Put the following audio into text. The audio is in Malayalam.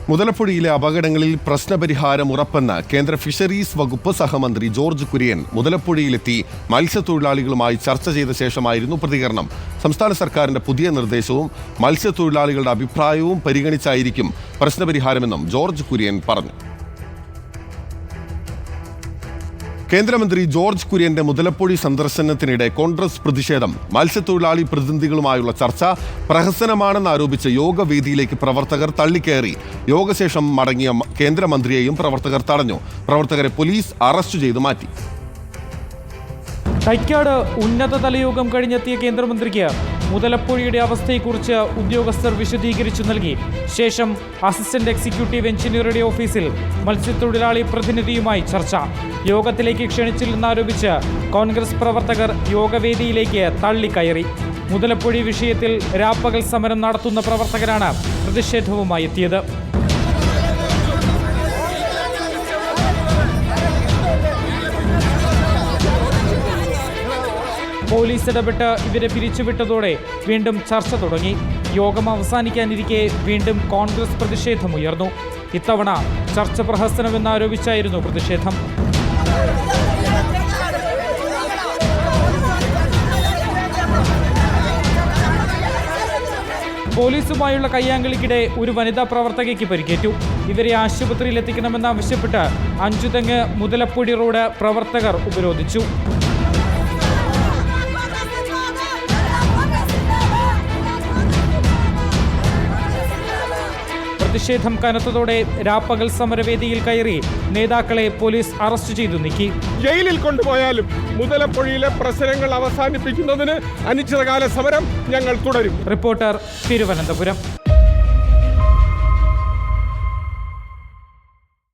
മുതലപ്പുഴയിലെ അപകടങ്ങളിൽ പ്രശ്നപരിഹാരം ഉറപ്പെന്ന് കേന്ദ്ര ഫിഷറീസ് വകുപ്പ് സഹമന്ത്രി ജോർജ് കുര്യൻ മുതലപ്പുഴയിലെത്തി മത്സ്യത്തൊഴിലാളികളുമായി ചർച്ച ചെയ്ത ശേഷമായിരുന്നു പ്രതികരണം. സംസ്ഥാന സർക്കാരിന്റെ പുതിയ നിർദ്ദേശവും മത്സ്യത്തൊഴിലാളികളുടെ അഭിപ്രായവും പരിഗണിച്ചായിരിക്കും പ്രശ്നപരിഹാരമെന്നും ജോർജ് കുര്യൻ പറഞ്ഞു. കേന്ദ്രമന്ത്രി ജോർജ് കുര്യന്റെ മുതലപ്പുഴ സന്ദർശനത്തിനിടെ കോൺഗ്രസ് പ്രതിഷേധം, മത്സ്യത്തൊഴിലാളി പ്രതിനിധികളുമായുള്ള ചർച്ച പ്രഹസനമാണെന്ന് ആരോപിച്ച് യോഗവേദിയിലേക്ക് പ്രവർത്തകർ തള്ളിക്കയറി. യോഗശേഷം മടങ്ങിയ കേന്ദ്രമന്ത്രിയെയും പ്രവർത്തകർ തടഞ്ഞു. പ്രവർത്തകരെ പോലീസ് അറസ്റ്റ് ചെയ്തു മാറ്റി. തൈക്കാട് ഉന്നതതല യോഗം കഴിഞ്ഞെത്തിയ കേന്ദ്രമന്ത്രിക്ക് മുതലപ്പുഴയുടെ അവസ്ഥയെക്കുറിച്ച് ഉദ്യോഗസ്ഥർ വിശദീകരിച്ചു നൽകി. ശേഷം അസിസ്റ്റന്റ് എക്സിക്യൂട്ടീവ് എഞ്ചിനീയറുടെ ഓഫീസിൽ മത്സ്യത്തൊഴിലാളി പ്രതിനിധിയുമായി ചർച്ച. യോഗത്തിലേക്ക് ക്ഷണിച്ചില്ലെന്നാരോപിച്ച് കോൺഗ്രസ് പ്രവർത്തകർ യോഗവേദിയിലേക്ക് തള്ളിക്കയറി. മുതലപ്പുഴ വിഷയത്തിൽ രാപ്പകൽ സമരം നടത്തുന്ന പ്രവർത്തകരാണ് പ്രതിഷേധവുമായി എത്തിയത്. പോലീസ് ഇടപെട്ട് ഇവരെ പിരിച്ചുവിട്ടതോടെ വീണ്ടും ചർച്ച തുടങ്ങി. യോഗം അവസാനിക്കാനിരിക്കെ വീണ്ടും കോൺഗ്രസ് പ്രതിഷേധമുയർന്നു. ഇത്തവണ ചർച്ച പ്രഹസനമെന്നാരോപിച്ചായിരുന്നു പ്രതിഷേധം. പോലീസുമായുള്ള കയ്യാങ്കളിക്കിടെ ഒരു വനിതാ പ്രവർത്തകയ്ക്ക് പരിക്കേറ്റു. ഇവരെ ആശുപത്രിയിൽ എത്തിക്കണമെന്നാവശ്യപ്പെട്ട് അഞ്ചുതെങ്ങ് മുതലപ്പുഴ റോഡ് പ്രവർത്തകർ ഉപരോധിച്ചു. പ്രതിഷേധം കനത്തതോടെ രാപ്പകൽ സമരവേദിയിൽ കയറി നേതാക്കളെ പോലീസ് അറസ്റ്റ് ചെയ്തു നീക്കി. ജയിലിൽ കൊണ്ടുപോയാലും മുതലപ്പുഴയിലെ പ്രശ്നങ്ങൾ അവസാനിപ്പിക്കുന്നതിന് അനിശ്ചിതകാല സമരം ഞങ്ങൾ തുടരും. റിപ്പോർട്ടർ, തിരുവനന്തപുരം.